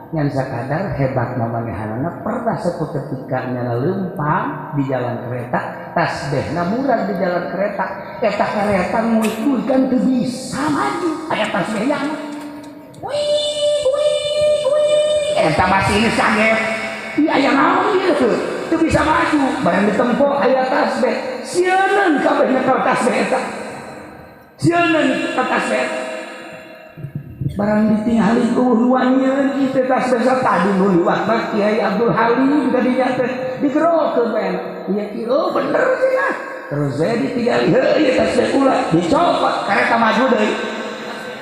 Ngan sakadar hebat mamanehanana pernah suatu ketika nyana leumpang di jalan kereta, tasbehna murah di jalan kereta. Eta kereta nguik-nguikan teu bisa maju. Aya tasbehna. Eta masih ini saget. Iya aya naon ieu? Teu bisa maju. Barang ditempo aya tasbeh. Sieun kabehna ka tasbeh eta. Sieun ka tasbeh. Barang ditingali kuhuluannya itu tasbih tadi nu liwat mah Kiai Abdul Halim tadinya teh digerokeun bae. Iya ki oh bener sih nah. Terus saya ditinggali heuh tasbih ulah dicopot kareta maju deui.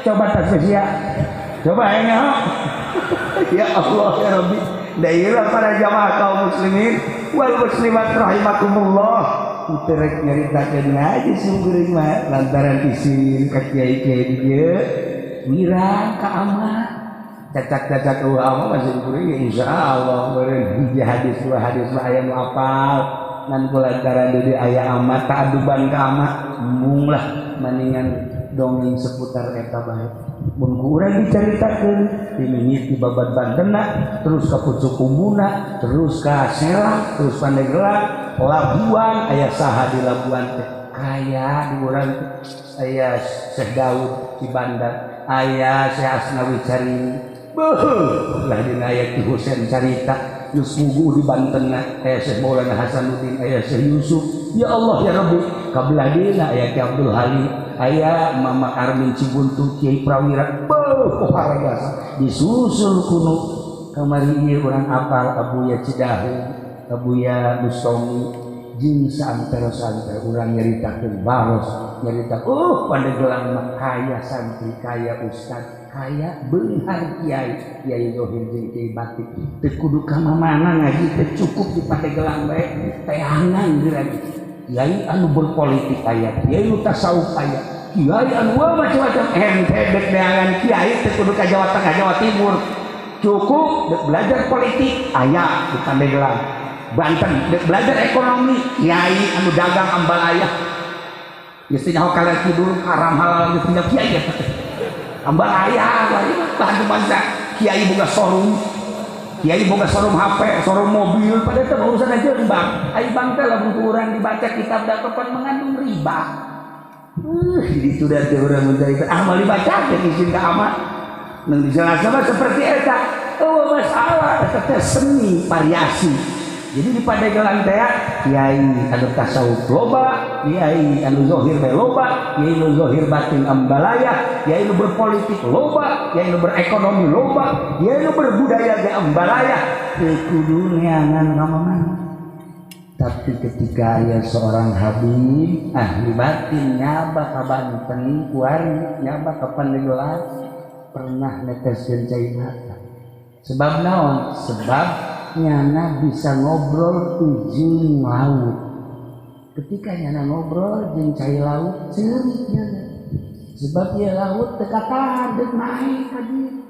Coba tasbih sia. Coba nya. Ya Allah ya Rabbi. Daerah para jamaah kaum muslimin wal muslimat rahimakumullah. Kita rek nyaritakeun aja sumeuring mah lantaran isin ka kiai-kiai dieu. Wirang ka amat cacak-cacak ama masih kuring insyaallah beureun hiji hadis dua hadis mah aya nu apal ngan kulantaran deui aya amat taaduban ka amat mung lah maningan dongeng seputar eta bae mun urang dicaritakeun dimimiti babad bandena terus ka pucuk kumbuna terus ka Serang terus Pandeglang Labuan aya saha di Labuan teh kaya di urang aya Syekh Daud di Bandar aya Syekh Asnawi Cari beuh lah dina aya Ki Husein carita Yus Mugu di Banten aya Syekh Maulana Hasanuddin aya Syekh Yusuf ya Allah ya Rabbi kabelah dina aya Ki Abdul Halim aya Mama Armin Cibuntu Kiai Prawira beuh pohara disusul kuno kamari ieu urang apal Abuya Cidahu Abuya Mustomi jeung saantara-antara urang nyaritakeun baros nyarita Pandeglang mah kaya santri kaya ustad kaya beunghar kiai Kiai Zohir jeung Kiai Batik teu kudu ka mana ngaji teh cukup di Pandeglang bae teangan geurang kiai anu berpolitik aya kiai nu tasawuf aya kiai anu macam-macam ente dek neangan kiai teu kudu ka Jawa Tengah Jawa Timur cukup dek belajar politik aya di Pandeglang Banten belajar ekonomi kiai anu dagang ambal ayah istinya hokalah kidul haram halal geus punya kiai ambal ayah bahan bangsa kiai boga showroom HP showroom mobil pada teh urusan aja bang ai bang teh lamun urang dibaca kitab da kapan mengandung riba itu dah teh urang mun teh amal dibaca teh izin ka amat nang dijelaskeun seperti eta eueuh masalah eta seni variasi. Jadi di Pandeglang teh kiai anu tasawuf loba, kiai anu zohir teh loba, kiai anu zohir batin ambalaya, kiai anu berpolitik loba, kiai anu berekonomi loba, kiai anu berbudaya ge ambalaya. Teu kudu neangan ka mana. Tapi ketika aya seorang habib ahli batin nyaba ka Banten kuari nyaba ka Pandeglang pernah neteskeun cai mata. Sebab naon? Sebab nyana bisa ngobrol jeung laut. Ketika nyana ngobrol jeung cai laut ceurik nyana. Sebab ieu laut teu katar deuk naik ka dieu.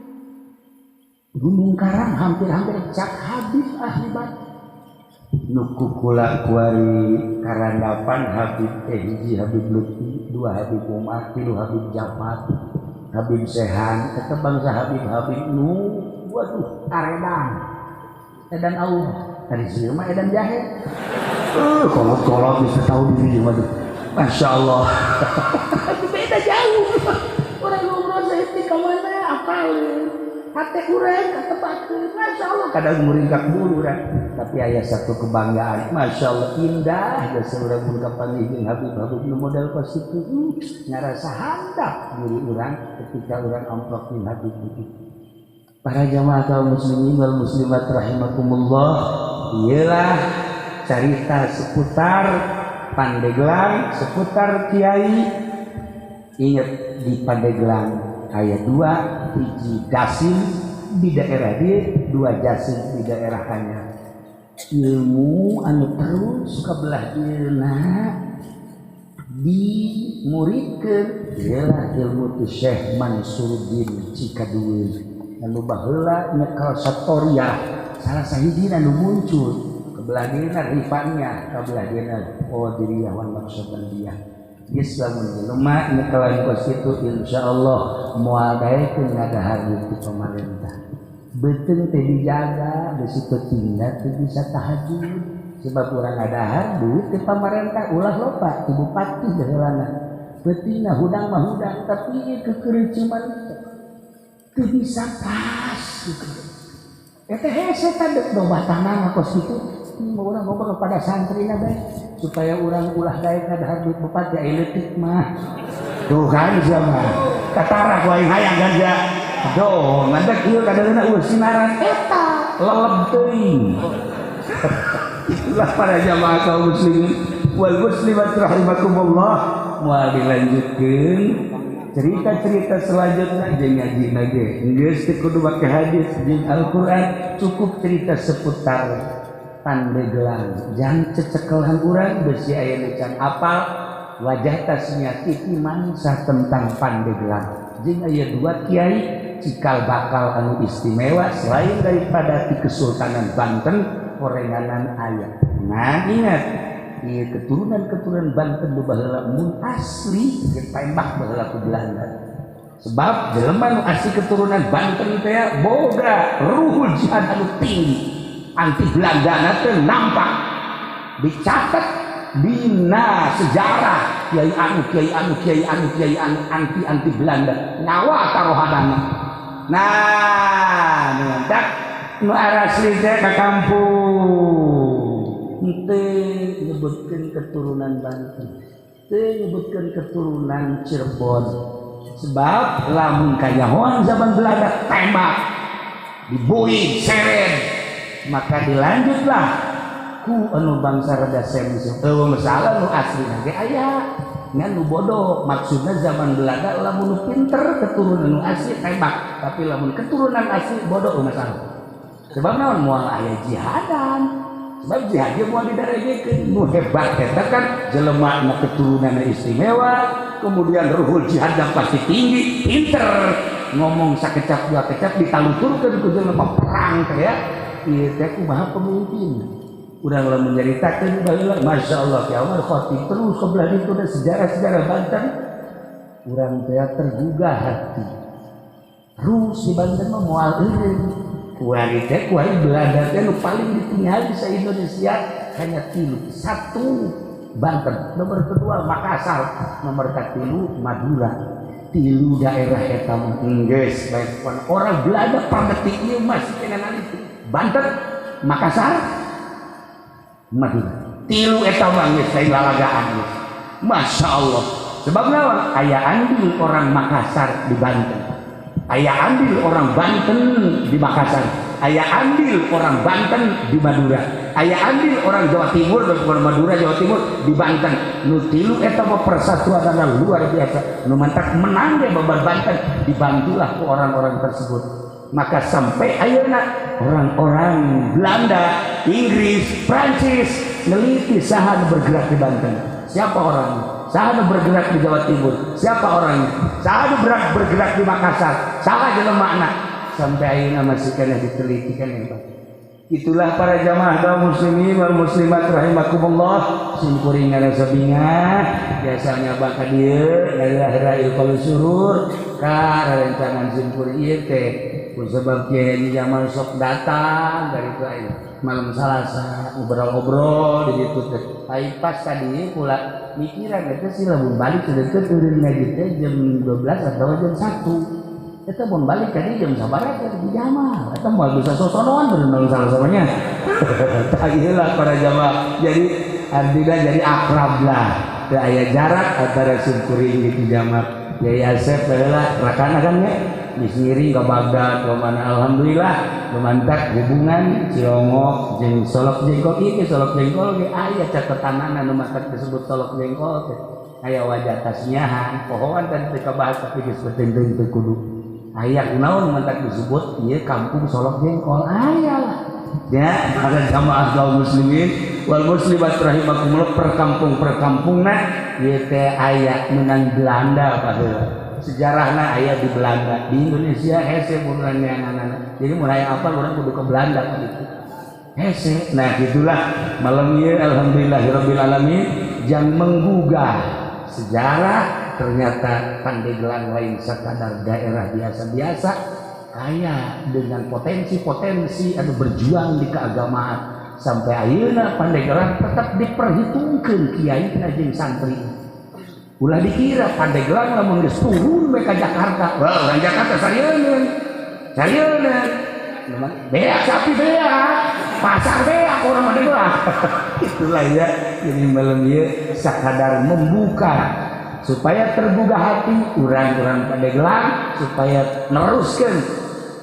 Gunung Karang hampir-hampir cak Habib ahli batin. Nu kukula kuari karandapan Habib hiji Habib Lutfi, dua Habib Umar, tilu Habib Jamat, Habib Sehan, eta bangsa Habib-habib nu waduh aredan. Edan Allah dari sini mah edan jahe kolot-kolot bisa tahu diri mah Masya Allah beda jauh orang ngobrol saya di kamana apal hati kurang ketepakeun Masya Allah kadang muringkak dulu tapi aya satu kebanggaan Masya Allah indah geus urang mun kapanggih Habib-habib nu model positif ngarasa handap diri urang ketika urang amplop jeung Habib itu. Para jamaah kaum muslimin wal muslimat rahimakumullah, ialah cerita seputar Pandeglang, seputar kiai. Ingat di Pandeglang aya dua, hiji Jasim di daerah dia, dua Jasim di daerah Anyar. Ilmu anu terus kabelah dieuna dimuridkeun ialah ilmu Syekh Mansuruddin Cikadueun. Anu baheula nyekal Satoriah salah sahiji anu muncul sebelah dina rifannya kabelah dina qadiriyah wan naqsyabandiyah Islamun lemah ini kalian kos itu insyaallah moal daekeun ngadahar di pemerintah betul teh dijaga besi petingna teh bisa tahajud sebab urang ngadahar duit ti pemerintah ulah loba ibu pati baheulana petingna hudang mah hudang tapi ieu kekereucuman teu bisa pas gitu eta hese tanduk dobatanana kos kitu urang ngobrol pada santrina bae supaya orang ulah daek ngadahar duit bupati eletik mah tuh kan sama katara ku aing hayang ganja doh ngandak ieu kadangna ulah sinaran eta leleb teuing itulah para jamaah kaum muslimin wal muslimat rahimakumullah moal dilanjutkeun cerita-cerita selanjutnya jeung ngaji lagi geus teu kudu make hadis jeung Al-Qur'an cukup cerita seputar Pandeglang jangan cecekelan urang besi aya can apal wajah tasnya titi mangsa tentang Pandeglang jeung aya dua kiai cikal bakal anu istimewa selain daripada di Kesultanan Banten orenganan aya nah ingat di keturunan Banten nu baheula mun asli ge Palembang baheula ku Belanda sebab jelema nu asli keturunan Banten teh boga ruhul jihad anu tinggi anti Belanda teh nampak dicatat dina sejarah kiai anu anti Belanda nyawa taruhanana nah nyentak nu asli teh ka kampung teu nyebutkeun keturunan Banten teu nyebutkeun keturunan Cirebon sebab lamun kanyahoan zaman Belanda tembak dibuih seret maka dilanjutlah ku anu bangsa rada semisal masalah nu asli ge aya ngan nu bodoh maksudna zaman Belanda lamun pinter keturunan nu asli tembak tapi lamun keturunan asli bodoh masalah sebab naon moal aya jihadan sebab jihad ge moal didaregekeun nu hebat eta kan jelema na keturunan istimewa kemudian ruhul jihadna pasti tinggi pinter ngomong sakecap dua kecap ditaluturkeun ku jelema perang teh ya ieu teh kumaha pemimpin urang lamun menceritakeun baheula masyaallah ya Umar Khatib terus kebelah ditu sejarah-sejarah Banten urang teh tergugah hati terus di Banten mah moal eureun kuari teh kuari Belanda teh nu paling ditinggali sa Indonesia hanya 3 satu Banten nomor kedua Makassar nomor katilu Madura 3 daerah eta mah geus bae orang Belanda pandetik ieu masih kena naliti Banten, Makassar, Madura. 3 eta mah geus lain lalagaan geus. Masyaallah. Sebab naon? Aya andil orang Makassar di Banten. Aya andil orang Banten di Makassar. Aya andil orang Banten di Madura. Aya andil orang Jawa Timur dan Madura Jawa Timur di Banten. Nu 3 eta mah persatuanna luar biasa. Nu mantak menang ge babar Banten dibantulah ku orang-orang tersebut. Maka sampai ayeuna orang-orang Belanda, Inggris, Prancis neliti saha bergerak di Banten. Siapa orangnya? Saha bergerak di Jawa Timur? Siapa orangnya? Saha bergerak di Makassar? Saha jelemana? Sampai ayeuna masih kena diteliti kan ya Pak. Itulah para jamaah kaum muslimin wal muslimat rahimakumullah sim kuringan sabinga biasanya bakal dieu lahir kalau surur ka rencangan sim ieu teh sebab Kiai Jamal sok datang dari itu malam Salasa ngobrol-ngobrol di situ teh ai pas tadi pula mikiran eta sih lamun balik teh turun lagi teh jam 12 atau jam 1 eta mun balik tadi jam sabaraha di Jamal eta moal bisa sosonoan bener sama-samanya tagilah para jamaah jadi artinya jadi akrab lah teu aya jarak antara simkuring di Jamal Yai Asep adalah rakana kan ya di sini ke Baghdad ke mana alhamdulillah memantak hubungan Cilongok jeung Solok Jengkol ieu Solok Jengkol ge aya catetanana nu matak disebut Solok Jengkol teh aya wajah tasnyahan pohoan tadi teh kabahas tapi geus penting teh kudu aya kunaon mantak disebut ieu kampung Solok Jengkol aya lah ya ada jamaah kaum muslimin wal muslimat rahimakumullah perkampung-perkampungna ieu teh aya menang Belanda baheula sejarahna aya di Belanda di Indonesia hese bulan yang anak jadi mulai apa orang kudu ke Belanda kan itu hese. Nah gitulah malam ieu alhamdulillahirabbil alamin jang menggugah sejarah. Ternyata Pandeglang lain sekadar daerah biasa-biasa, kaya dengan potensi-potensi anu berjuang di keagamaan. Sampai ayeuna Pandeglang tetap diperhitungkan kiai jeung santri. Ulah dikira Pandeglang lamun geus turun we ka Jakarta. Wah, orang Jakarta sarieun. Beak sapi beak, pasar beak orang Pandeglang. Itulah ya, ini malam ieu sakadar membuka supaya terbuka hati urang-urang Pandeglang supaya neruskan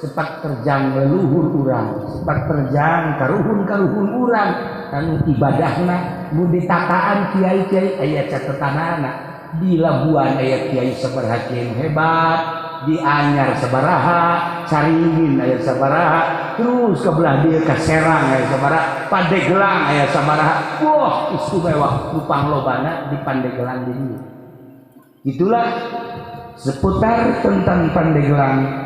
cepat terjang leluhur urang, cepat terjang karuhun-karuhun urang anu ibadahna mun ditataan kiai-kiai aya catetanana di Labuan aya kiai sabaraha kiai hebat, di Anyar sabaraha, Caringin aya sabaraha, terus ke belah dieu ka Serang aya sabaraha, Pandeglang aya sabaraha. Wah, istimewa nu panglobana di Pandeglang dieu. Itulah seputar tentang Pandeglang.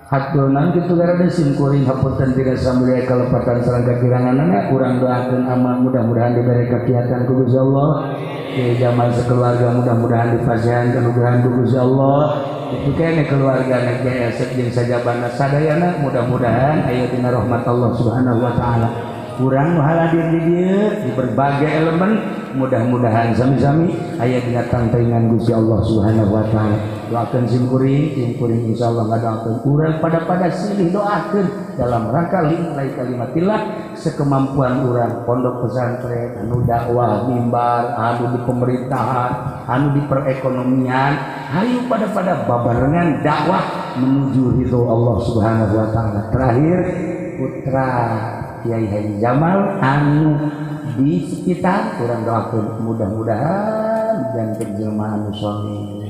Haturnan kitu garana simkuring hapunten tina samulia kalepatan sareng kakiranganana urang doakeun amal mudah-mudahan diberi kegiatan ku Gusti Allah. Di zaman sekeluarga mudah-mudahan dipasihan kenugrahan ku Gusti Allah. Itu kene keluarga nege esek jeung sajabana sadayana mudah-mudahan aya dina rahmat Allah Subhanahu wa taala. Urang nu hadir di dieu di berbagai elemen mudah-mudahan sami-sami aya dina tangtingan Gusti Allah Subhanahu wa taala. Doakeun simkuring insyaallah ngadoakeun urang pada silih doakeun dalam rangka lillahi kalimatillah sekemampuan urang pondok pesantren anu dakwah mimbar anu di pemerintahan anu di perekonomian hayu pada babarengan dakwah menuju ridho Allah Subhanahu wa taala. Terakhir putra Kiai Haji Jamal anu di sekitar kurang doakeun mudah-mudahan janten jelema anu saleh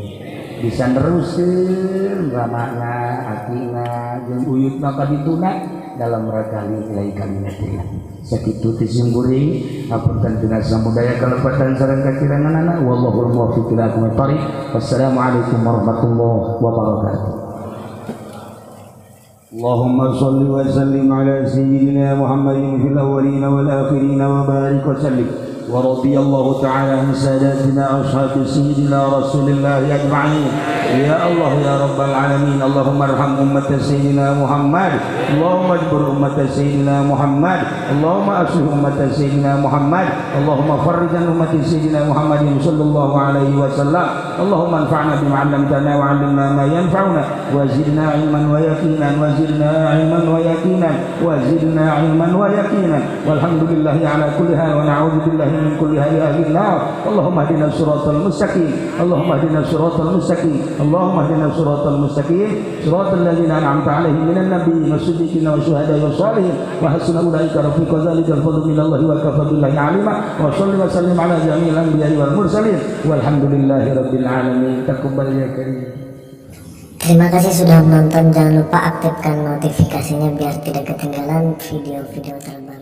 bisa neruskeun ramana akina jeung uyutna ka dituna dalam rangka lillahi kalimatillah. Sakitu ti simkuring hapunten tina samudaya kalepatan sareng kakiranganana wallahul muwaffiq ila aqwamit thoriq. Wassalamualaikum warahmatullahi wabarakatuh. اللهم صل وسلم على سيدنا محمد في الأولين والآخرين وبارك وسلم ورضي الله تعالى عن ساداتنا أصحاب سيدنا رسول الله أجمعين. يا الله يا رب العالمين اللهم ارحم أمة سيدنا محمد اللهم اجبر أمة سيدنا محمد اللهم أصلح أمة سيدنا محمد اللهم فرج عن أمة سيدنا محمد صلى الله عليه وسلم. اللهم انفعنا بما علمتنا وعلمنا ما ينفعنا وزدنا علما ويقينا وزدنا علما ويقينا وزدنا علما ويقينا والحمد لله على كل حال ونعوذ بالله من كل حال أهل النار. اللهم اهدنا الصراط المستقيم اللهم اهدنا الصراط المستقيم اللهم اهدنا الصراط المستقيم صراط الذين أنعمت عليهم من النبيين والصديقين والشهداء والصالحين وحسن أولئك رفيقا ذلك الفضل من الله وكفى بالله عليما. وصل وسلم على جميع الأنبياء والمرسلين والحمد لله رب العالمين. Taqabbal ya karim. Terima kasih sudah menonton, jangan lupa aktifkan notifikasinya biar tidak ketinggalan video-video terbaru.